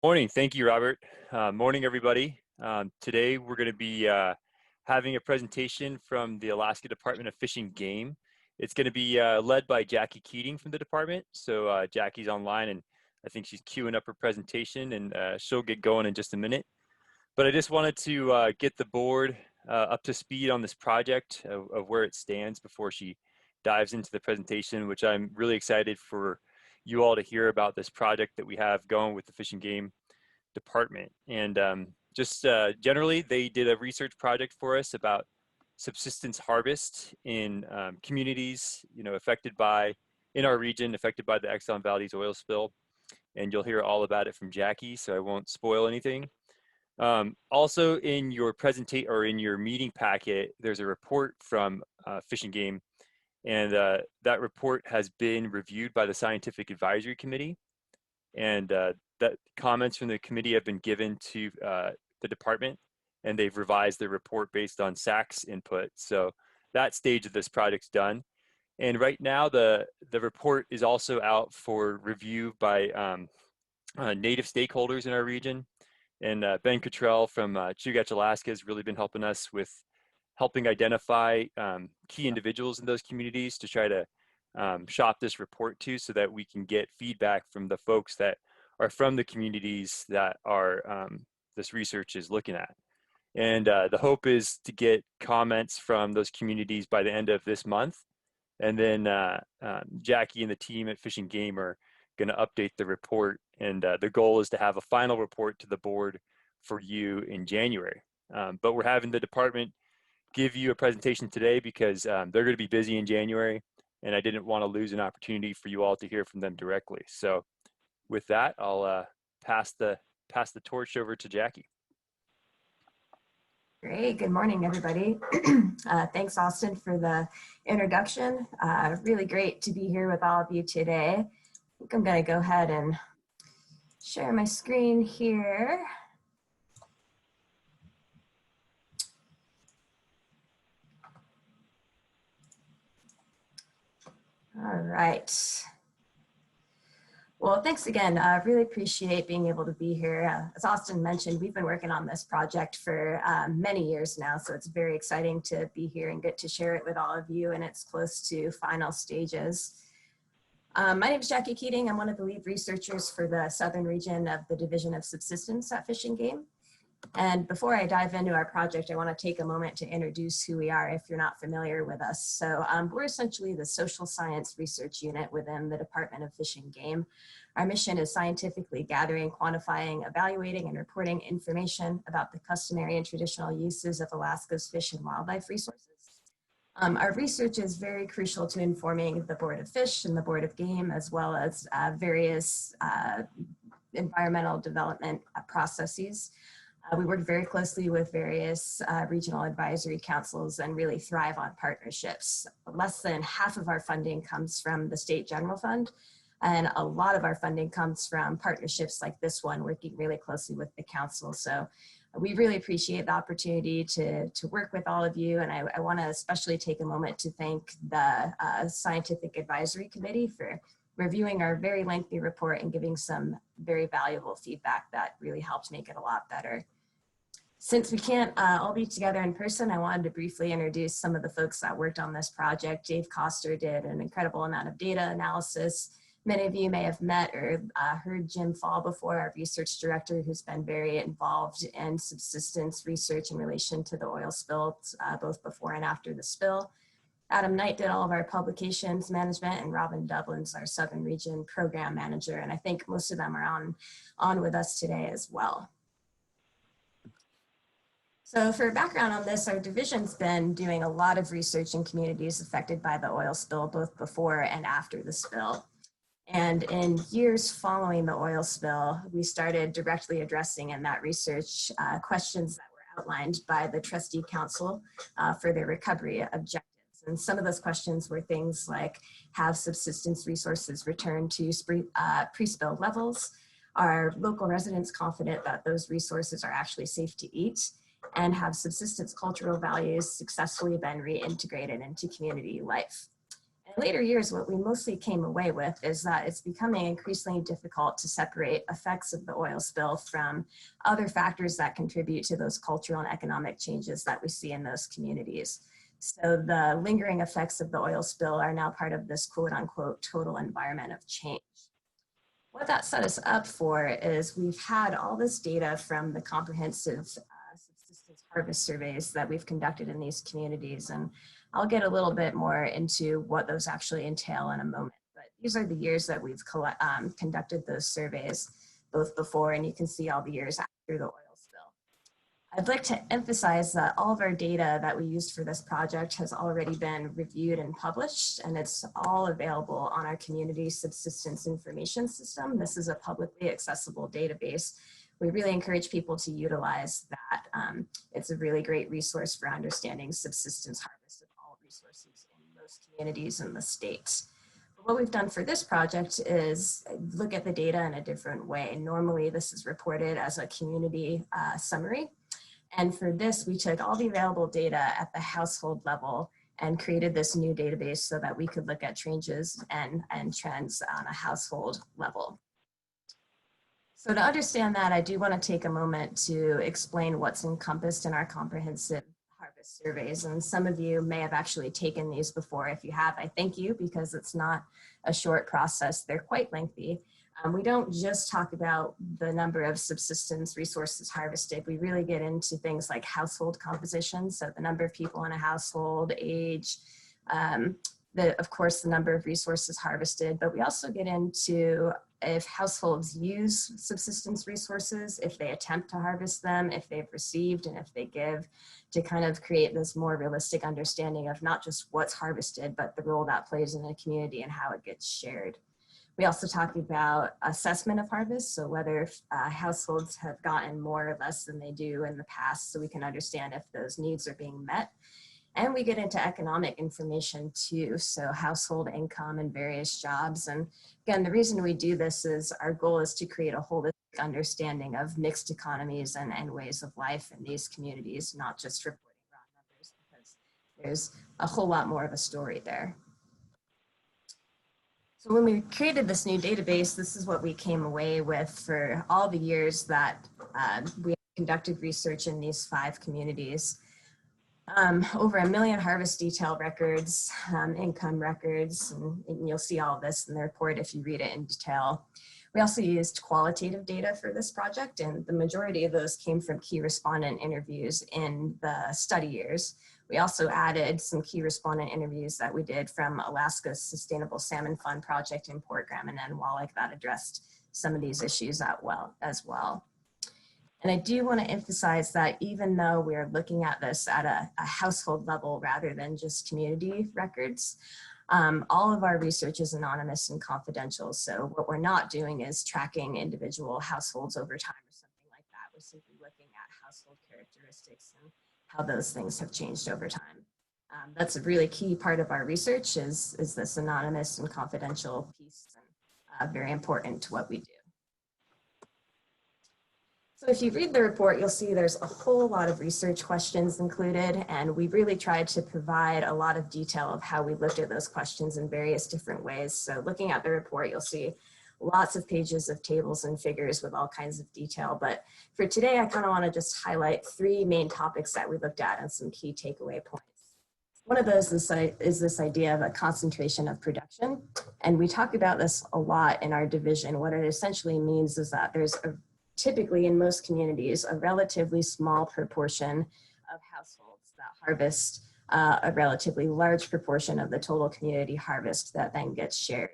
Morning. Thank you, Robert. Morning, everybody. Today, we're going to be having a presentation from the Alaska Department of Fish and Game. It's going to be led by Jackie Keating from the department. So Jackie's online, and I think she's queuing up her presentation, and she'll get going in just a minute. But I just wanted to get the board up to speed on this project of where it stands before she dives into the presentation, which I'm really excited for you all to hear about this project that we have going with the Fish and Game department. And generally, they did a research project for us about subsistence harvest in communities, affected by, in our region, affected by the Exxon Valdez oil spill. And you'll hear all about it from Jackie, so I won't spoil anything. Also in your presentation or in your meeting packet, there's a report from Fish and Game, and that report has been reviewed by the Scientific Advisory Committee, and that comments from the committee have been given to the department, and they've revised their report based on SAC's input. So that stage of this project's done. And right now, the report is also out for review by native stakeholders in our region. And Ben Cottrell from Chugach, Alaska has really been helping us with helping identify key individuals in those communities to try to shop this report to, so that we can get feedback from the folks that are from the communities that are this research is looking at. And the hope is to get comments from those communities by the end of this month. And then Jackie and the team at Fish and Game are going to update the report. And the goal is to have a final report to the board for you in January. But we're having the department give you a presentation today because they're going to be busy in January, and I didn't want to lose an opportunity for you all to hear from them directly. So with that, I'll pass the torch over to Jackie. Great. Good morning, everybody. Thanks, Austin, for the introduction. Really great to be here with all of you today. I think I'm going to go ahead and share my screen here. All right. Well, thanks again. I really appreciate being able to be here. As Austin mentioned, we've been working on this project for many years now, so it's very exciting to be here and get to share it with all of you, and it's close to final stages. My name is Jackie Keating. I'm one of the lead researchers for the southern region of the Division of Subsistence at Fish and Game. And before I dive into our project, I want to take a moment to introduce who we are if you're not familiar with us. So we're essentially the social science research unit within the Department of Fish and Game. Our mission is scientifically gathering, quantifying, evaluating, and reporting information about the customary and traditional uses of Alaska's fish and wildlife resources. Our research is very crucial to informing the Board of Fish and the Board of Game, as well as various environmental development processes. We work very closely with various regional advisory councils and really thrive on partnerships. Less than half of our funding comes from the State General Fund, and a lot of our funding comes from partnerships like this one, working really closely with the council. So we really appreciate the opportunity to work with all of you, and I want to especially take a moment to thank the Scientific Advisory Committee for reviewing our very lengthy report and giving some very valuable feedback that really helped make it a lot better. Since we can't all be together in person, I wanted to briefly introduce some of the folks that worked on this project. Dave Koster did an incredible amount of data analysis. Many of you may have met or heard Jim Fall before, our research director, who's been very involved in subsistence research in relation to the oil spill, both before and after the spill. Adam Knight did all of our publications management, and Robin Dublin's our Southern Region Program Manager, and I think most of them are on with us today as well. So for background on this, our division's been doing a lot of research in communities affected by the oil spill, both before and after the spill. And in years following the oil spill, we started directly addressing in that research questions that were outlined by the Trustee Council for their recovery objectives. And some of those questions were things like, have subsistence resources returned to pre-spill levels? Are local residents confident that those resources are actually safe to eat? And have subsistence cultural values successfully been reintegrated into community life? In later years, what we mostly came away with is that it's becoming increasingly difficult to separate effects of the oil spill from other factors that contribute to those cultural and economic changes that we see in those communities. So the lingering effects of the oil spill are now part of this quote unquote total environment of change. What that set us up for is we've had all this data from the comprehensive subsistence harvest surveys that we've conducted in these communities. And I'll get a little bit more into what those actually entail in a moment. But these are the years that we've conducted those surveys, both before, and you can see all the years after the oil spill. I'd like to emphasize that all of our data that we used for this project has already been reviewed and published, and it's all available on our community subsistence information system. This is a publicly accessible database. We really encourage people to utilize that. It's a really great resource for understanding subsistence harvest of all resources in most communities in the state. What we've done for this project is look at the data in a different way. Normally, this is reported as a community summary. And for this, we took all the available data at the household level and created this new database so that we could look at changes and trends on a household level. So to understand that, I do want to take a moment to explain what's encompassed in our comprehensive harvest surveys. And some of you may have actually taken these before. If you have, I thank you, because it's not a short process. They're quite lengthy. We don't just talk about the number of subsistence resources harvested. We really get into things like household composition, so the number of people in a household, age, of course, the number of resources harvested, but we also get into if households use subsistence resources, if they attempt to harvest them, if they've received, and if they give, to kind of create this more realistic understanding of not just what's harvested, but the role that plays in a community and how it gets shared. We also talk about assessment of harvest, so whether households have gotten more or less than they do in the past, so we can understand if those needs are being met. And we get into economic information too, so household income and various jobs. And again, the reason we do this is our goal is to create a holistic understanding of mixed economies and ways of life in these communities, not just reporting raw numbers, because there's a whole lot more of a story there. So when we created this new database, this is what we came away with for all the years that we conducted research in these 5 communities. Over 1 million harvest detail records, income records, and you'll see all of this in the report if you read it in detail. We also used qualitative data for this project, and the majority of those came from key respondent interviews in the study years. We also added some key respondent interviews that we did from Alaska's Sustainable Salmon Fund project in Port Graham and Wallach that addressed some of these issues as well. And I do want to emphasize that even though we're looking at this at a household level rather than just community records, all of our research is anonymous and confidential. So what we're not doing is tracking individual households over time or something like that. We're simply looking at household characteristics and how those things have changed over time. That's a really key part of our research is this anonymous and confidential piece, and very important to what we do. So if you read the report, you'll see there's a whole lot of research questions included, and we really tried to provide a lot of detail of how we looked at those questions in various different ways. So looking at the report, you'll see lots of pages of tables and figures with all kinds of detail. But for today, I kind of want to just highlight 3 main topics that we looked at and some key takeaway points. One of those is this idea of a concentration of production. And we talk about this a lot in our division. What it essentially means is that there's typically in most communities, a relatively small proportion of households that harvest a relatively large proportion of the total community harvest that then gets shared.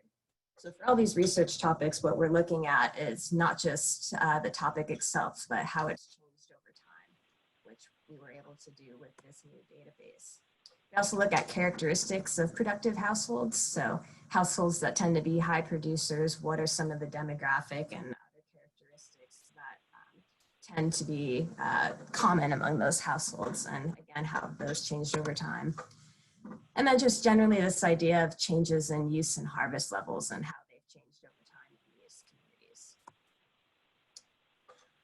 So for all these research topics, what we're looking at is not just the topic itself, but how it's changed over time, which we were able to do with this new database. We also look at characteristics of productive households. So households that tend to be high producers, what are some of the demographic and tend to be common among those households, and again, how have those changed over time. And then just generally this idea of changes in use and harvest levels and how they've changed over time in these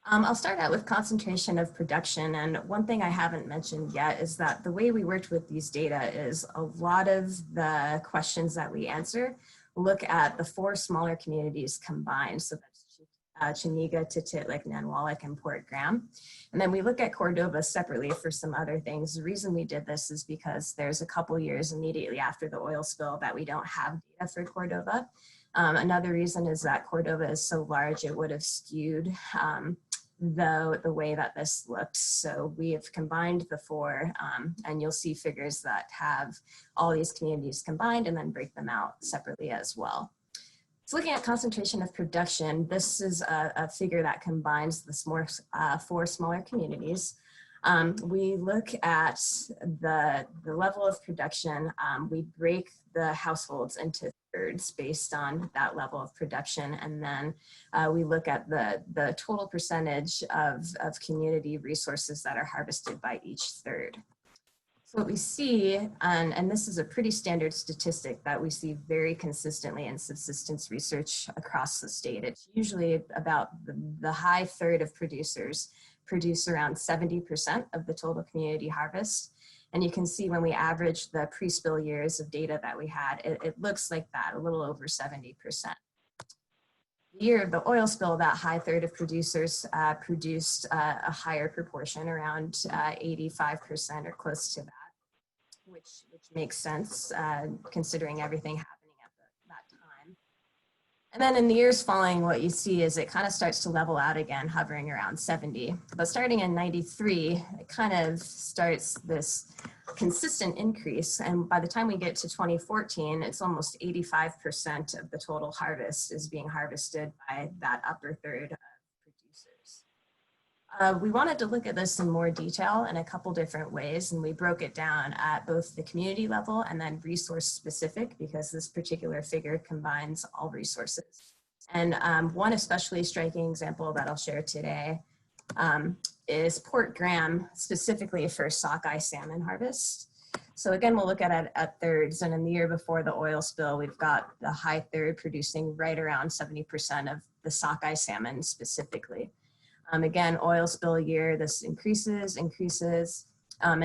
I'll start out with concentration of production. And one thing I haven't mentioned yet is that the way we worked with these data is a lot of the questions that we answer look at the 4 smaller communities combined. So that's Chiniga, Tititlik, Nanwalek, and Port Graham. And then we look at Cordova separately for some other things. The reason we did this is because there's a couple years immediately after the oil spill that we don't have data for Cordova. Another reason is that Cordova is so large, it would have skewed the way that this looked. So we have combined the 4, and you'll see figures that have all these communities combined and then break them out separately as well. So looking at concentration of production, this is a figure that combines the 4 smaller communities. We look at the level of production. We break the households into thirds based on that level of production. And then we look at the total percentage of community resources that are harvested by each third. So what we see, and this is a pretty standard statistic that we see very consistently in subsistence research across the state. It's usually about the high third of producers produce around 70% of the total community harvest. And you can see when we average the pre-spill years of data that we had, it looks like that, a little over 70%. The year of the oil spill, that high third of producers produced a higher proportion, around 85% or close to that, which makes sense considering everything happening at that time. And then in the years following, what you see is it kind of starts to level out again, hovering around 70. But starting in 93, it kind of starts this consistent increase. And by the time we get to 2014, it's almost 85% of the total harvest is being harvested by that upper third of producers. We wanted to look at this in more detail in a couple different ways, and we broke it down at both the community level and then resource specific, because this particular figure combines all resources. And one especially striking example that I'll share today is Port Graham, specifically for sockeye salmon harvest. So again, we'll look at it at thirds, and in the year before the oil spill, we've got the high third producing right around 70% of the sockeye salmon specifically. Again, oil spill year, this increases. In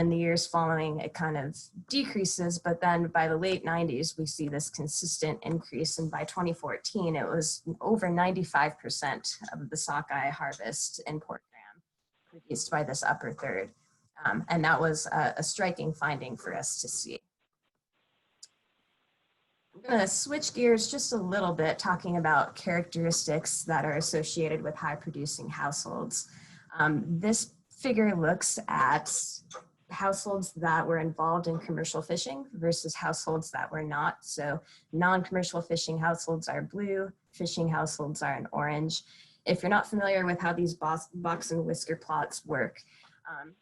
the years following, it kind of decreases, but then by the late 90s, we see this consistent increase. And by 2014, it was over 95% of the sockeye harvest in Port Graham produced by this upper third. And that was a striking finding for us to see. I'm going to switch gears just a little bit, talking about characteristics that are associated with high producing households. This figure looks at households that were involved in commercial fishing versus households that were not. So non-commercial fishing households are blue, fishing households are in orange. If you're not familiar with how these box and whisker plots work,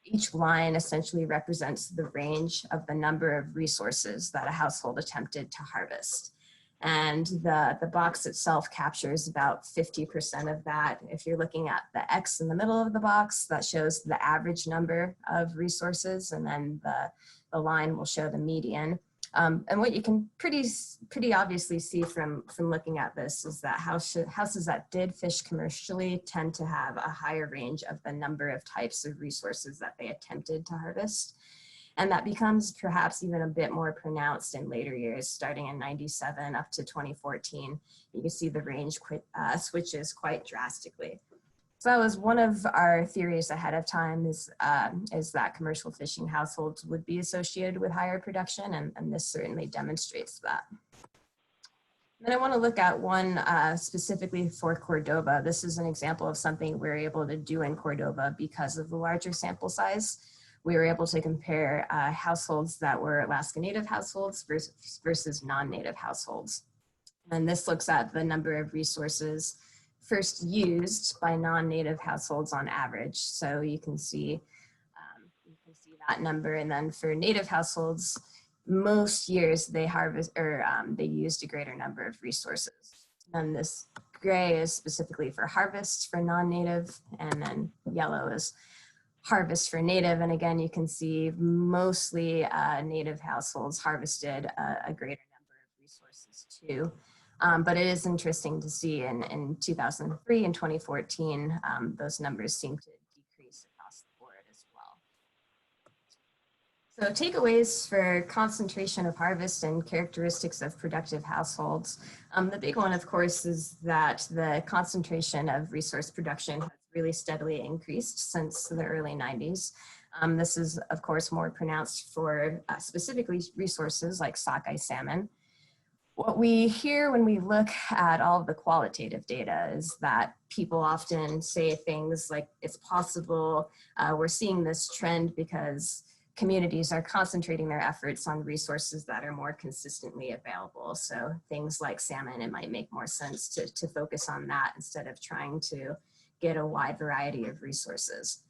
each line essentially represents the range of the number of resources that a household attempted to harvest. And the box itself captures about 50% of that. If you're looking at the X in the middle of the box, that shows the average number of resources, and then the line will show the median. And what you can pretty obviously see from looking at this is that houses that did fish commercially tend to have a higher range of the number of types of resources that they attempted to harvest. And that becomes perhaps even a bit more pronounced in later years, starting in 97 up to 2014. You can see the range switches quite drastically. So that was one of our theories ahead of time, is that commercial fishing households would be associated with higher production, and this certainly demonstrates that. Then I want to look at one specifically for Cordova. This is an example of something we're able to do in Cordova because of the larger sample size. We were able to compare households that were Alaska Native households versus non-Native households. And this looks at the number of resources first used by non-Native households on average. So you can see that number. And then for Native households, most years they harvest or they used a greater number of resources. And this gray is specifically for harvest for non-Native, and then yellow is harvest for Native. And again, you can see mostly Native households harvested a greater number of resources too. But it is interesting to see in 2003 and 2014, those numbers seem to decrease across the board as well. So takeaways for concentration of harvest and characteristics of productive households. The big one, of course, is that the concentration of resource production has really steadily increased since the early 90s. This is, of course, more pronounced for specifically resources like sockeye salmon. What we hear when we look at all of the qualitative data is that people often say things like, it's possible, we're seeing this trend because communities are concentrating their efforts on resources that are more consistently available. So things like salmon, it might make more sense to focus on that instead of trying to get a wide variety of resources.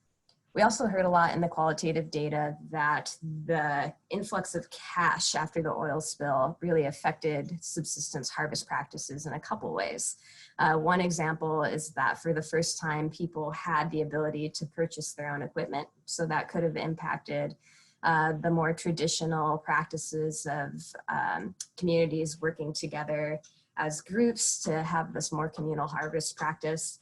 We also heard a lot in the qualitative data that the influx of cash after the oil spill really affected subsistence harvest practices in a couple ways. One example is that for the first time, people had the ability to purchase their own equipment. So that could have impacted the more traditional practices of communities working together as groups to have this more communal harvest practice.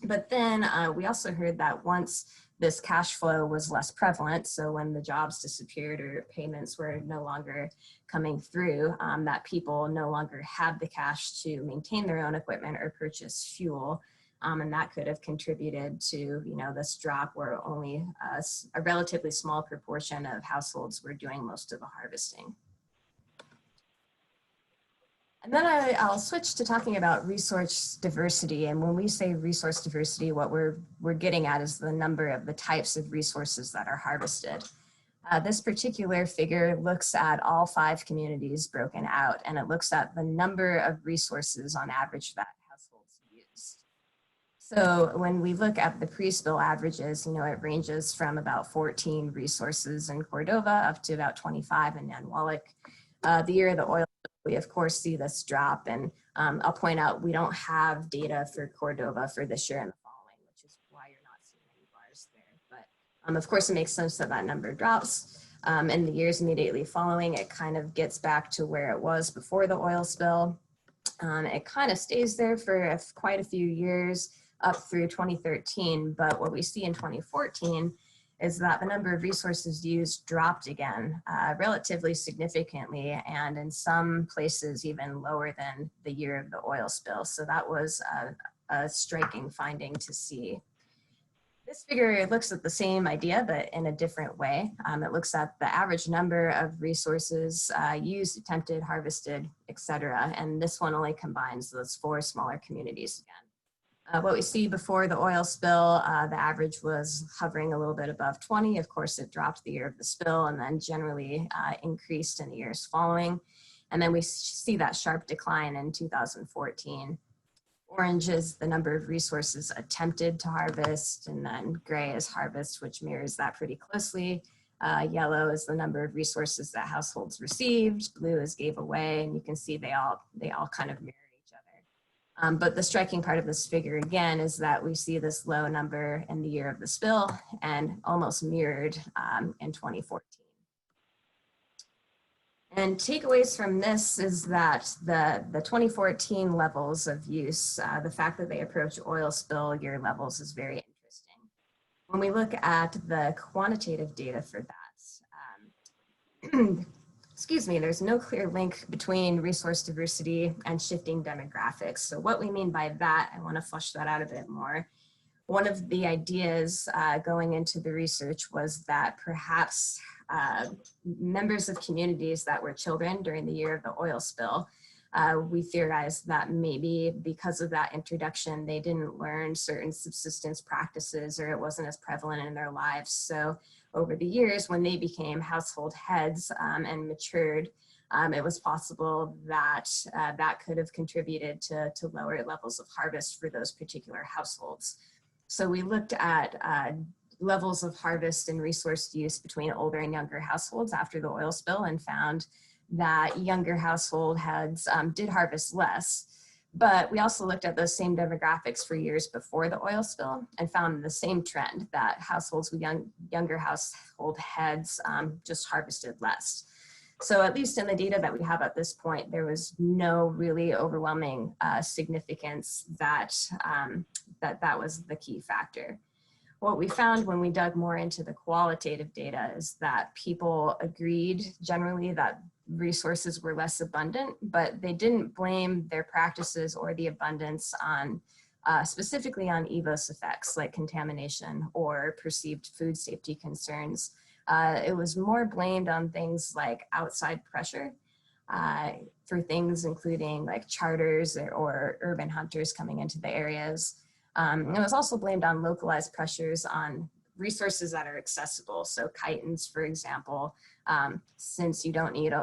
But then we also heard that once this cash flow was less prevalent, so when the jobs disappeared or payments were no longer coming through, that people no longer had the cash to maintain their own equipment or purchase fuel. And that could have contributed to, this drop where only a relatively small proportion of households were doing most of the harvesting. And then I'll switch to talking about resource diversity. And when we say resource diversity, what we're getting at is the number of the types of resources that are harvested. This particular figure looks at all 5 communities broken out, and it looks at the number of resources on average that households use. So when we look at the pre-spill averages, it ranges from about 14 resources in Cordova up to about 25 in Nanwalek. The year of the oil, we of course see this drop, and I'll point out we don't have data for Cordova for this year and the following, which is why you're not seeing any bars there. But of course it makes sense that that number drops. In the years immediately following, it kind of gets back to where it was before the oil spill. It kind of stays there for quite a few years up through 2013, but what we see in 2014 is that the number of resources used dropped again relatively significantly, and in some places even lower than the year of the oil spill. So that was a striking finding to see. This figure looks at the same idea, but in a different way. It looks at the average number of resources used, attempted, harvested, etc. And this one only combines those 4 smaller communities again. What we see before the oil spill, the average was hovering a little bit above 20. Of course, it dropped the year of the spill and then generally increased in the years following. And then we see that sharp decline in 2014. Orange is the number of resources attempted to harvest, and then gray is harvest, which mirrors that pretty closely. Yellow is the number of resources that households received. Blue is gave away, and you can see they all kind of mirror. But the striking part of this figure again is that we see this low number in the year of the spill and almost mirrored in 2014. And takeaways from this is that the 2014 levels of use, the fact that they approach oil spill year levels is very interesting. When we look at the quantitative data for that, excuse me, there's no clear link between resource diversity and shifting demographics. So what we mean by that, I want to flesh that out a bit more. One of the ideas going into the research was that perhaps members of communities that were children during the year of the oil spill, we theorized that maybe because of that introduction, they didn't learn certain subsistence practices or it wasn't as prevalent in their lives. So over the years, when they became household heads and matured, it was possible that that could have contributed to lower levels of harvest for those particular households. So we looked at levels of harvest and resource use between older and younger households after the oil spill and found that younger household heads did harvest less. But we also looked at those same demographics for years before the oil spill and found the same trend that households with younger household heads just harvested less. So at least in the data that we have at this point, there was no really overwhelming significance that, that was the key factor. What we found when we dug more into the qualitative data is that people agreed generally that resources were less abundant, but they didn't blame their practices or the abundance on specifically on EVOS effects like contamination or perceived food safety concerns. It was more blamed on things like outside pressure for things including like charters or urban hunters coming into the areas. It was also blamed on localized pressures on resources that are accessible. So chitons, for example, since you don't need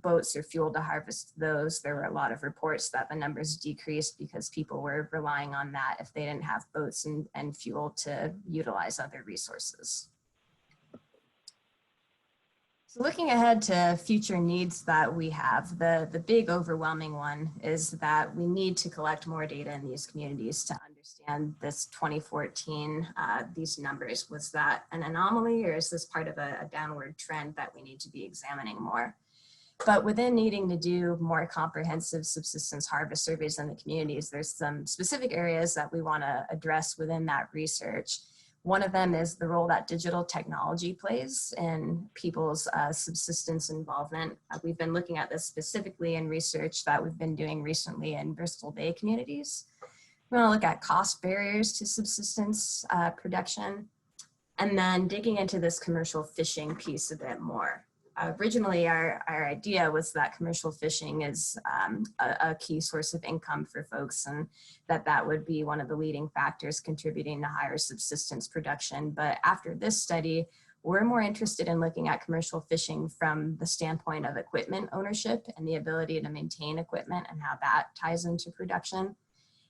boats or fuel to harvest those, there were a lot of reports that the numbers decreased because people were relying on that if they didn't have boats and fuel to utilize other resources. So looking ahead to future needs that we have, the big overwhelming one is that we need to collect more data in these communities to understand this 2014, these numbers. Was that an anomaly or is this part of a downward trend that we need to be examining more? But within needing to do more comprehensive subsistence harvest surveys in the communities, there's some specific areas that we want to address within that research. One of them is the role that digital technology plays in people's subsistence involvement. We've been looking at this specifically in research that we've been doing recently in Bristol Bay communities. We want to look at cost barriers to subsistence production, and then digging into this commercial fishing piece a bit more. Originally, our idea was that commercial fishing is a key source of income for folks, and that would be one of the leading factors contributing to higher subsistence production. But after this study, we're more interested in looking at commercial fishing from the standpoint of equipment ownership and the ability to maintain equipment and how that ties into production.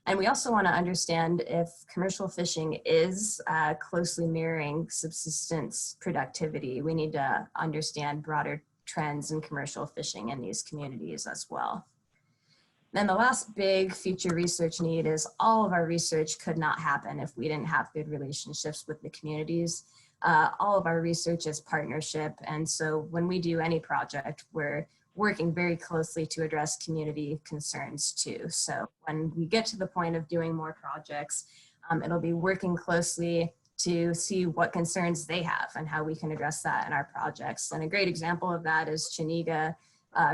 And we also want to understand if commercial fishing is closely mirroring subsistence productivity. We need to understand broader trends in commercial fishing in these communities as well. Then the last big future research need is all of our research could not happen if we didn't have good relationships with the communities. All of our research is partnership. And so when we do any project, we're working very closely to address community concerns too. So when we get to the point of doing more projects, it'll be working closely to see what concerns they have and how we can address that in our projects. And a great example of that is Chiniga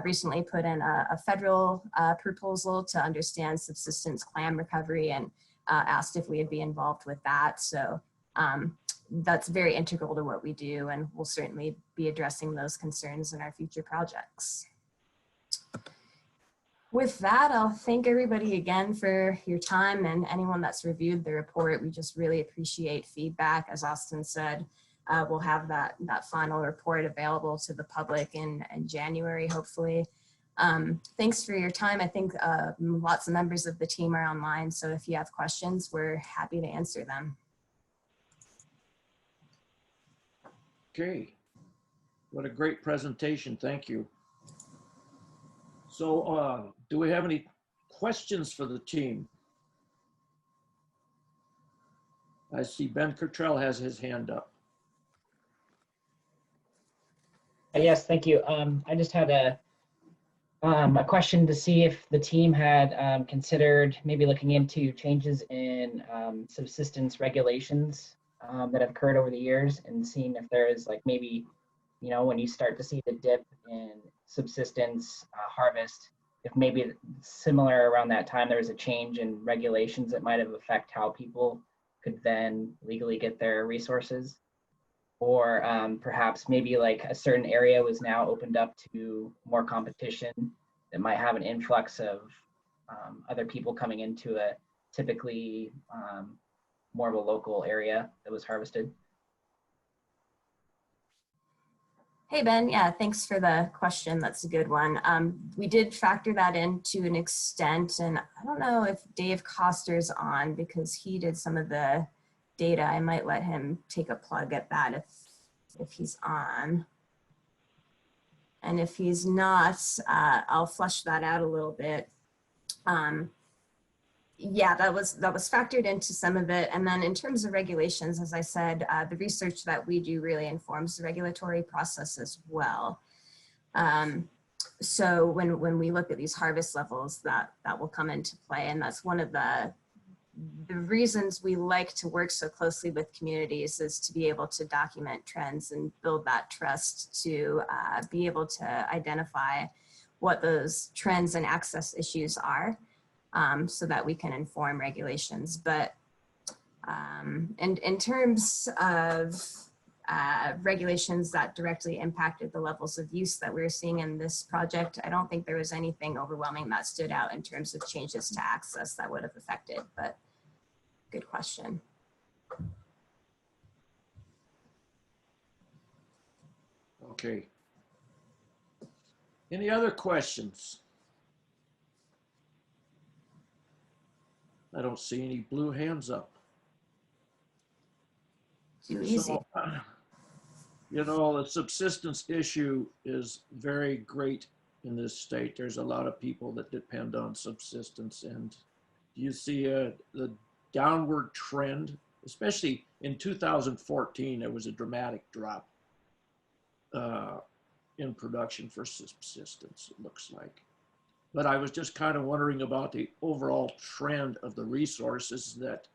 recently put in a federal proposal to understand subsistence clam recovery and asked if we would be involved with that. So that's very integral to what we do, and we'll certainly be addressing those concerns in our future projects. With that, I'll thank everybody again for your time, and anyone that's reviewed the report. We just really appreciate feedback. As Austin said, we'll have that final report available to the public in January, hopefully. Thanks for your time. I think lots of members of the team are online, so if you have questions, we're happy to answer them. Okay, what a great presentation, thank you. So do we have any questions for the team? I see Ben Cottrell has his hand up. Yes, thank you. I just had a question to see if the team had considered maybe looking into changes in subsistence regulations that have occurred over the years, and seeing if there is like maybe, you know, when you start to see the dip in subsistence harvest, if maybe similar around that time there was a change in regulations that might have affect how people could then legally get their resources, or perhaps maybe like a certain area was now opened up to more competition that might have an influx of other people coming into a typically more of a local area that was harvested. Hey, Ben. Yeah, thanks for the question. That's a good one. We did factor that in to an extent, and I don't know if Dave Koster's on because he did some of the data. I might let him take a plug at that if he's on. And if he's not, I'll flesh that out a little bit. Yeah, that was factored into some of it. And then in terms of regulations, as I said, the research that we do really informs the regulatory process as well. So when we look at these harvest levels, that will come into play, and that's one of the reasons we like to work so closely with communities, is to be able to document trends and build that trust to be able to identify what those trends and access issues are, so that we can inform regulations. But and in terms of regulations that directly impacted the levels of use that we were seeing in this project, I don't think there was anything overwhelming that stood out in terms of changes to access that would have affected, but good question. Okay. Any other questions? I don't see any blue hands up. Too easy. So, you know, the subsistence issue is very great in this state. There's a lot of people that depend on subsistence, and you see the downward trend, especially in 2014, there was a dramatic drop in production for subsistence, it looks like. But I was just kind of wondering about the overall trend of the resources that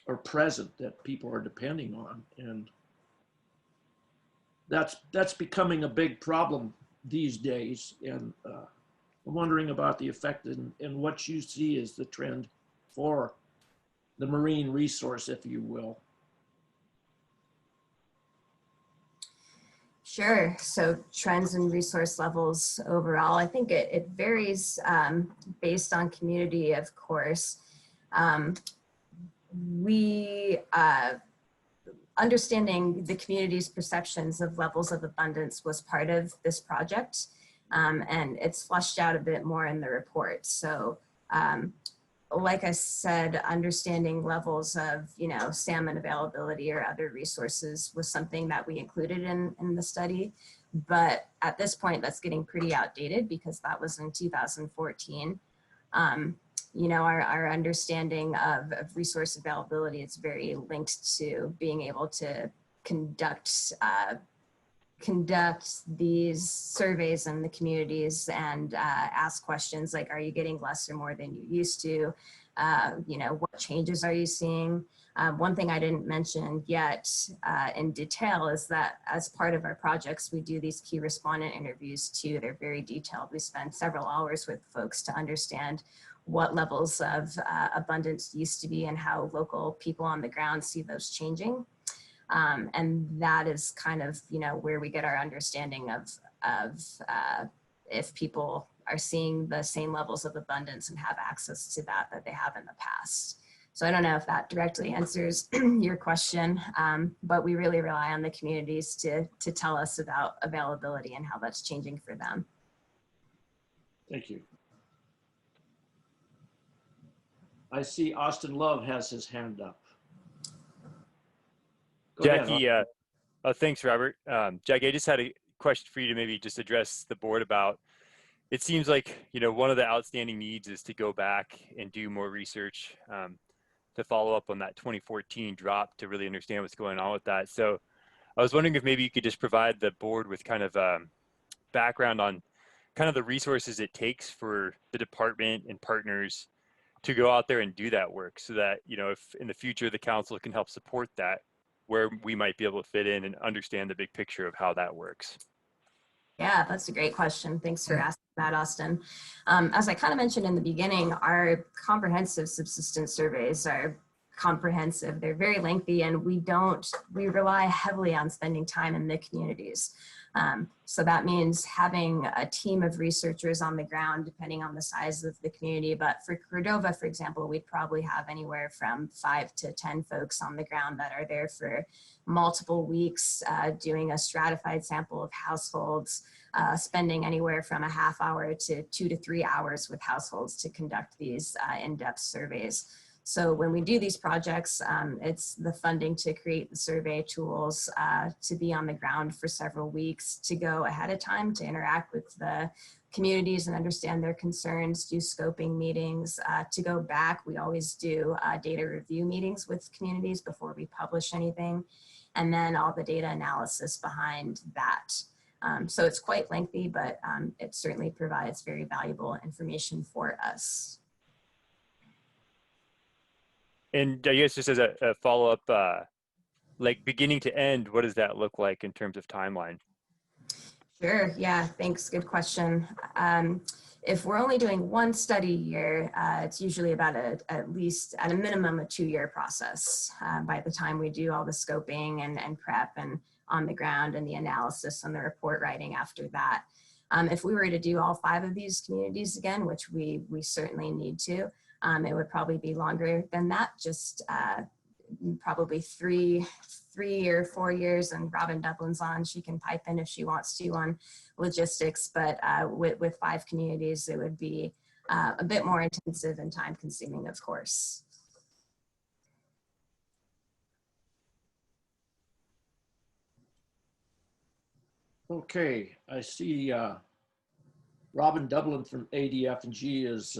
are present that people are depending on. And that's becoming a big problem these days. And I'm wondering about the effect and what you see as the trend for the marine resource, if you will. Sure. So trends and resource levels overall, I think it varies based on community, of course. Understanding the community's perceptions of levels of abundance was part of this project, and it's fleshed out a bit more in the report. So like I said, understanding levels of, you know, salmon availability or other resources was something that we included in the study. But at this point, that's getting pretty outdated because that was in 2014. You know, our understanding of resource availability is very linked to being able to conduct these surveys in the communities and ask questions like, are you getting less or more than you used to? You know, what changes are you seeing? One thing I didn't mention yet in detail is that as part of our projects, we do these key respondent interviews too. They're very detailed. We spend several hours with folks to understand what levels of abundance used to be and how local people on the ground see those changing. And that is kind of, you know, where we get our understanding of if people are seeing the same levels of abundance and have access to that they have in the past. So I don't know if that directly answers your question, but we really rely on the communities to tell us about availability and how that's changing for them. Thank you. I see Austin Love has his hand up. Go Jackie, ahead. thanks, Robert. Jackie, I just had a question for you to maybe just address the board about, it seems like, you know, one of the outstanding needs is to go back and do more research to follow up on that 2014 drop to really understand what's going on with that. So I was wondering if maybe you could just provide the board with kind of background on kind of the resources it takes for the department and partners to go out there and do that work, so that, you know, if in the future the council can help support that, where we might be able to fit in and understand the big picture of how that works. Yeah, that's a great question. Thanks for asking that, Austin. As I kind of mentioned in the beginning, our comprehensive subsistence surveys are comprehensive. They're very lengthy, and we rely heavily on spending time in the communities. So that means having a team of researchers on the ground, depending on the size of the community. But for Cordova, for example, we'd probably have anywhere from 5 to 10 folks on the ground that are there for multiple weeks, doing a stratified sample of households, spending anywhere from a half hour to 2 to 3 hours with households to conduct these in-depth surveys. So when we do these projects, it's the funding to create the survey tools, to be on the ground for several weeks, to go ahead of time, to interact with the communities and understand their concerns, do scoping meetings, to go back. We always do data review meetings with communities before we publish anything, and then all the data analysis behind that. So it's quite lengthy, but it certainly provides very valuable information for us. And I guess just as a follow-up, like beginning to end, what does that look like in terms of timeline? Sure, yeah, thanks, good question. If we're only doing one study a year, it's usually about at least at a minimum a 2-year process by the time we do all the scoping and prep and on the ground and the analysis and the report writing after that. If we were to do all 5 of these communities again, which we certainly need to, it would probably be longer than that, just probably 3 or 4 years, and Robin Dublin's on, she can pipe in if she wants to on logistics, but with 5 communities, it would be a bit more intensive and time consuming, of course. Okay, I see Robin Dublin from ADF&G has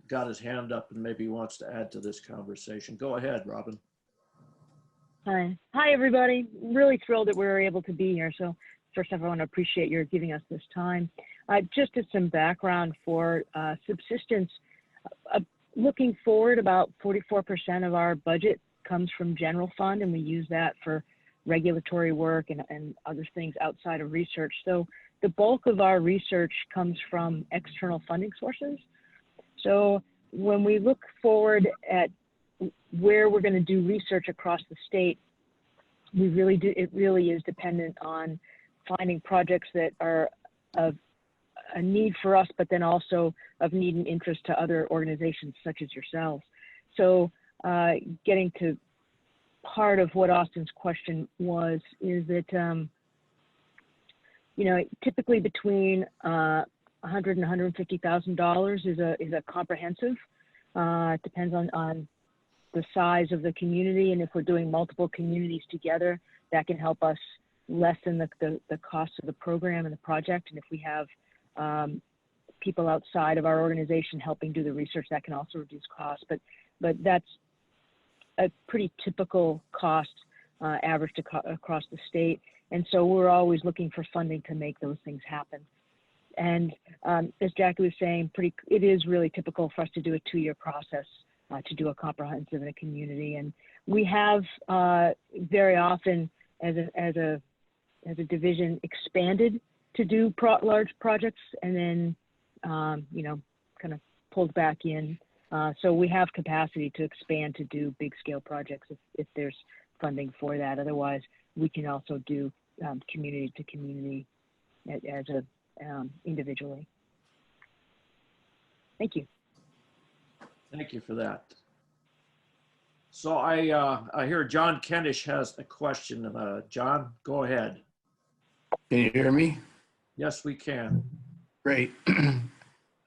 got his hand up and maybe wants to add to this conversation. Go ahead, Robin. Hi, everybody. Really thrilled that we were able to be here. So first off, I want to appreciate your giving us this time. Just as some background for Subsistence, looking forward, about 44% of our budget comes from general fund, and we use that for regulatory work and other things outside of research. So the bulk of our research comes from external funding sources. So when we look forward at where we're going to do research across the state, it really is dependent on finding projects that are of a need for us, but then also of need and interest to other organizations such as yourselves. So getting to part of what Austin's question was, is that, you know, typically between $100,000 and $150,000 is a comprehensive. It depends on the size of the community, and if we're doing multiple communities together, that can help us lessen the cost of the program and the project. And if we have people outside of our organization helping do the research, that can also reduce costs. But that's a pretty typical cost average across the state. And so we're always looking for funding to make those things happen. And as Jackie was saying, it is really typical for us to do a 2-year process to do a comprehensive in a community. And we have very often, as a division, expanded to do large projects, and then you know, kind of pulled back in. So we have capacity to expand to do big scale projects if there's funding for that. Otherwise, we can also do community to community as individually. Thank you. Thank you for that. So I hear John Kendish has a question. John, go ahead. Can you hear me? Yes, we can. Great.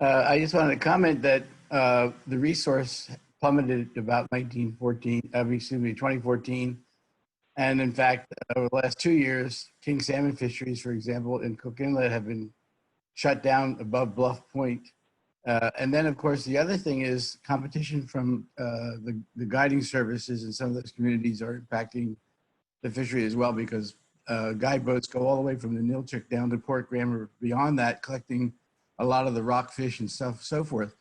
I just wanted to comment that the resource plummeted about 2014. And in fact, over the last 2 years, king salmon fisheries, for example, in Cook Inlet have been shut down above Bluff Point. And then, of course, the other thing is competition from the guiding services in some of those communities are impacting the fishery as well, because guide boats go all the way from the Nilchik down to Port Graham or beyond that, collecting a lot of the rockfish and stuff, so forth.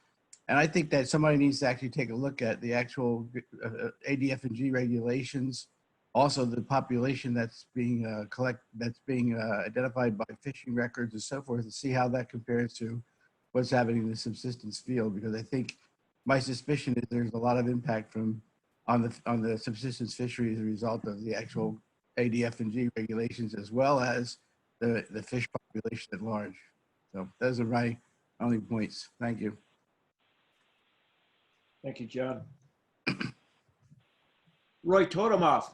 And I think that somebody needs to actually take a look at the actual ADF&G regulations, also the population that's being identified by fishing records and so forth, and see how that compares to what's happening in the subsistence field. Because I think my suspicion is there's a lot of impact on the subsistence fishery as a result of the actual ADF&G regulations, as well as the fish population at large. So those are my only points. Thank you. Thank you, John. Roy Totemoff.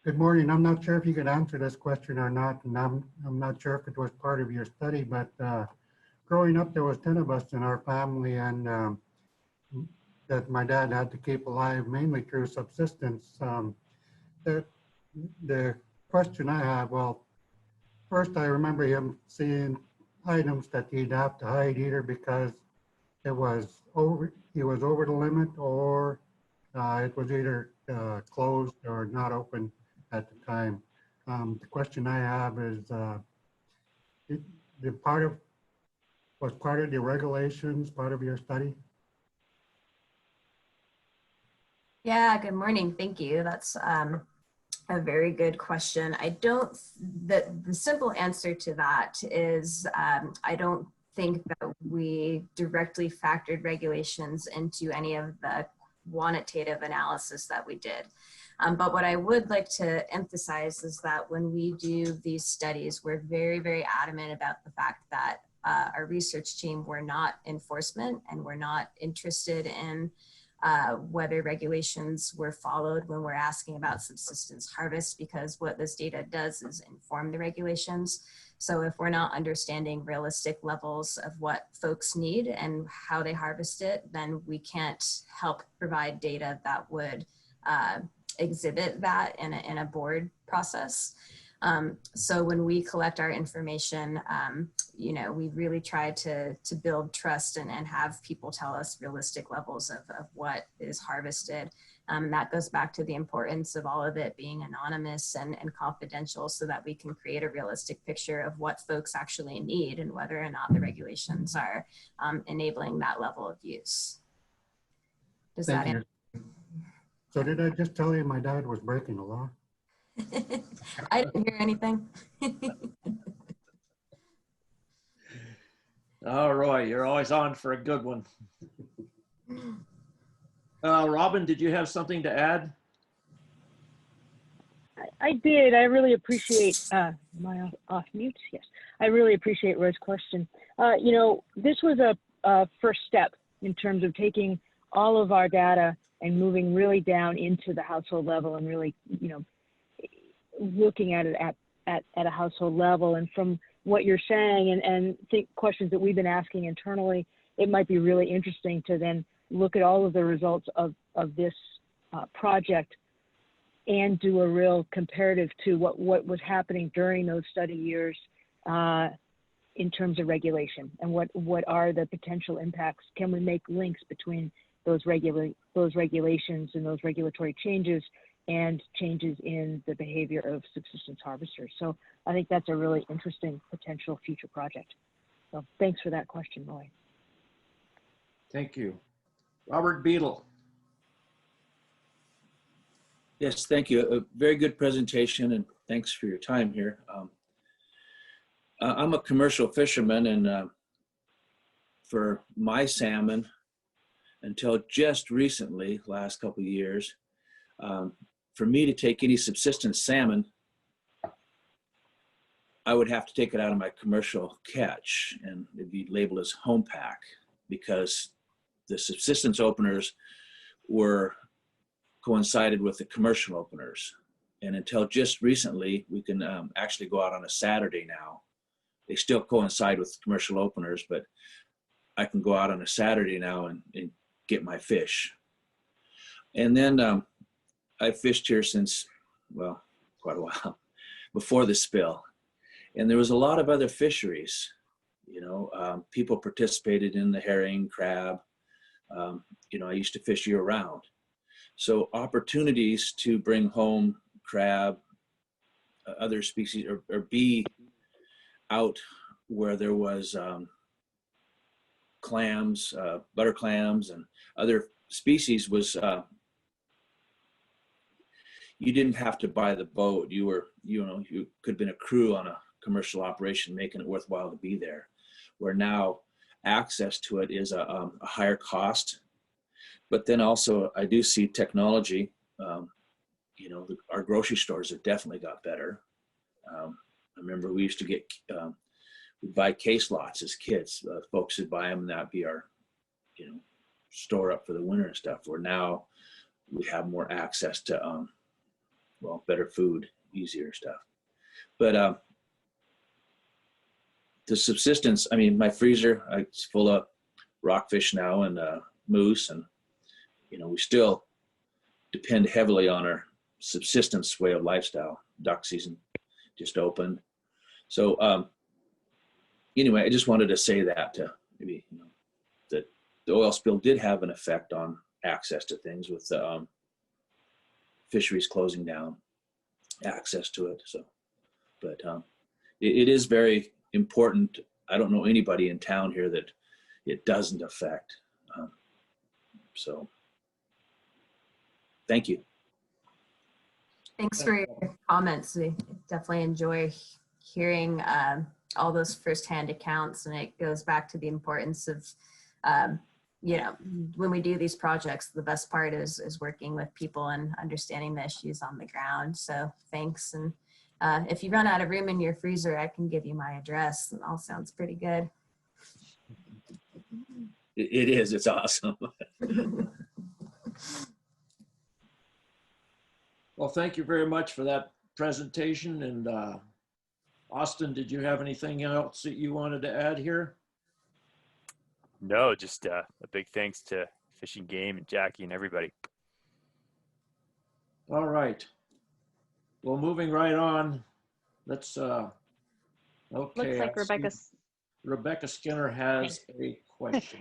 Good morning. I'm not sure if you could answer this question or not, and I'm not sure if it was part of your study, but growing up, there was 10 of us in our family, and that my dad had to keep alive mainly through subsistence. The question I have, well, first I remember him seeing items that he'd have to hide either because he was over the limit, or it was either closed or not open at the time. The question I have is, was part of the regulations part of your study? Yeah, good morning. Thank you. That's a very good question. The simple answer to that is I don't think that we directly factored regulations into any of the quantitative analysis that we did. But what I would like to emphasize is that when we do these studies, we're very, very adamant about the fact that our research team, we're not enforcement and we're not interested in whether regulations were followed when we're asking about subsistence harvest, because what this data does is inform the regulations. So if we're not understanding realistic levels of what folks need and how they harvest it, then we can't help provide data that would exhibit that in a board process. So when we collect our information, you know, we really try to build trust and have people tell us realistic levels of what is harvested. That goes back to the importance of all of it being anonymous and confidential so that we can create a realistic picture of what folks actually need and whether or not the regulations are enabling that level of use. Does Thank that you. So did I just tell you my dad was breaking the law? I didn't hear anything. Oh, Roy, you're always on for a good one. Robin, did you have something to add? I did. I really appreciate, am I off mute? Yes. I really appreciate Roy's question. You know, this was a first step in terms of taking all of our data and moving really down into the household level and really, you know, looking at it at a household level. And from what you're saying and think questions that we've been asking internally, it might be really interesting to then look at all of the results of this project and do a real comparative to what was happening during those study years in terms of regulation and what are the potential impacts. Can we make links between those regulations and those regulatory changes and changes in the behavior of subsistence harvesters? So I think that's a really interesting potential future project. So thanks for that question, Roy. Thank you. Robert Beadle. Yes, thank you. A very good presentation, and thanks for your time here. I'm a commercial fisherman, and for my salmon, until just recently, last couple of years, for me to take any subsistence salmon, I would have to take it out of my commercial catch, and it'd be labeled as home pack, because the subsistence openers were coincided with the commercial openers. And until just recently, we can actually go out on a Saturday now. They still coincide with commercial openers, but I can go out on a Saturday now and get my fish. And then I've fished here since, well, quite a while, before the spill. And there was a lot of other fisheries, you know, people participated in the herring, crab. You know, I used to fish year round. So opportunities to bring home crab, other species, or be out where there was clams, butter clams, and other species was, you didn't have to buy the boat. You were, you know, you could have been a crew on a commercial operation, making it worthwhile to be there. Where now access to it is a higher cost. But then also I do see technology, you know, our grocery stores have definitely got better. I remember we used to get, we'd buy case lots as kids. Folks would buy them, and that'd be our, you know, store up for the winter and stuff. Where now we have more access to, well, better food, easier stuff. But the subsistence, I mean, my freezer, it's full of rockfish now and moose, and you know, we still depend heavily on our subsistence way of lifestyle. Duck season just opened. So anyway, I just wanted to say that to maybe, you know, that the oil spill did have an effect on access to things with fisheries closing down. access to it. So, but it is very important. I don't know anybody in town here that it doesn't affect. So thank you. Thanks for your comments. We definitely enjoy hearing all those firsthand accounts, and it goes back to the importance of, you know, when we do these projects, the best part is working with people and understanding the issues on the ground. So thanks. And if you run out of room in your freezer, I can give you my address. It all sounds pretty good. It is. It's awesome. Well, thank you very much for that presentation. And Austin, did you have anything else that you wanted to add here? No, just a big thanks to Fish and Game and Jackie and everybody. All right. Well, moving right on, let's, okay. Looks like Rebecca Skinner has a question.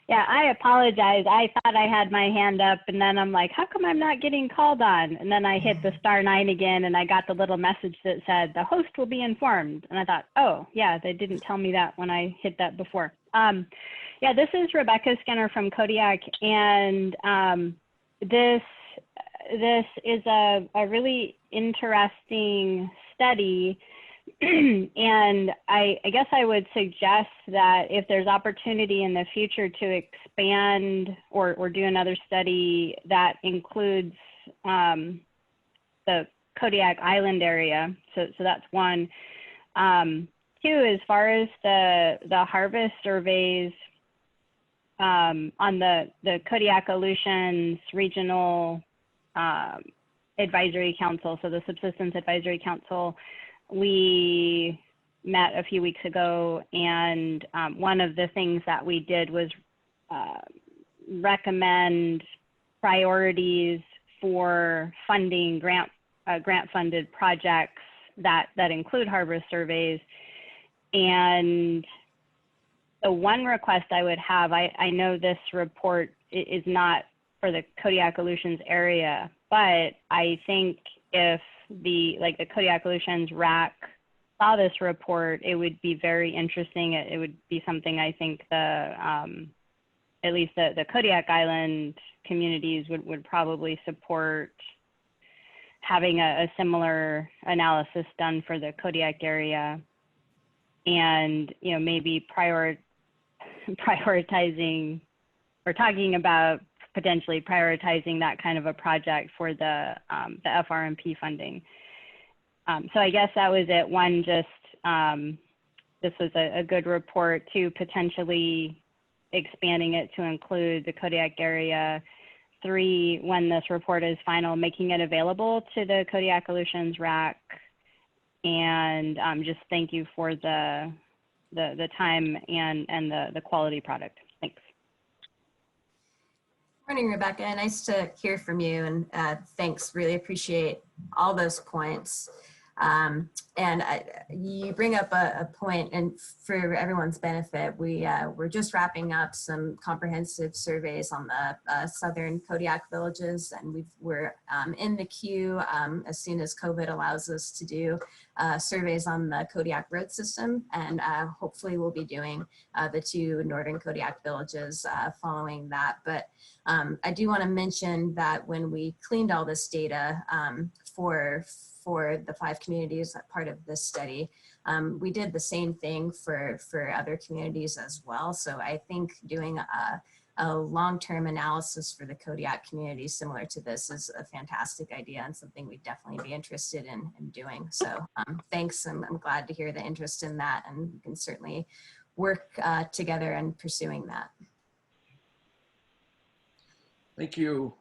Yeah, I apologize. I thought I had my hand up, and then I'm like, how come I'm not getting called on? And then I hit the *9 again, and I got the little message that said, the host will be informed. And I thought, oh, yeah, they didn't tell me that when I hit that before. Yeah, this is Rebecca Skinner from Kodiak, and this is a really interesting study. And I guess I would suggest that if there's opportunity in the future to expand or do another study that includes the Kodiak Island area, so that's one. Two, as far as the harvest surveys on the Kodiak Aleutians Regional Advisory Council, so the Subsistence Advisory Council, we met a few weeks ago, and one of the things that we did was recommend priorities for funding grant-funded projects that include harvest surveys. And the one request I would have, I know this report is not for the Kodiak Aleutians area, but I think if the Kodiak Aleutians RAC saw this report, it would be very interesting. It would be something I think at least the Kodiak Island communities would probably support, having a similar analysis done for the Kodiak area, and maybe prioritizing or talking about potentially prioritizing that kind of a project for the FRMP funding. So I guess that was it. One, just this was a good report. Two, potentially expanding it to include the Kodiak area. Three, when this report is final, making it available to the Kodiak Aleutians RAC. And just thank you for the time and the quality product. Thanks. Morning, Rebecca. Nice to hear from you, and thanks. Really appreciate all those points. And you bring up a point, and for everyone's benefit, we're just wrapping up some comprehensive surveys on the southern Kodiak villages, and we're in the queue as soon as COVID allows us to do surveys on the Kodiak road system, and hopefully we'll be doing the two northern Kodiak villages following that. But I do want to mention that when we cleaned all this data for the 5 communities that part of this study, we did the same thing for other communities as well. So I think doing a long-term analysis for the Kodiak community similar to this is a fantastic idea and something we'd definitely be interested in doing. So thanks. I'm glad to hear the interest in that, and we can certainly work together in pursuing that. Thank you.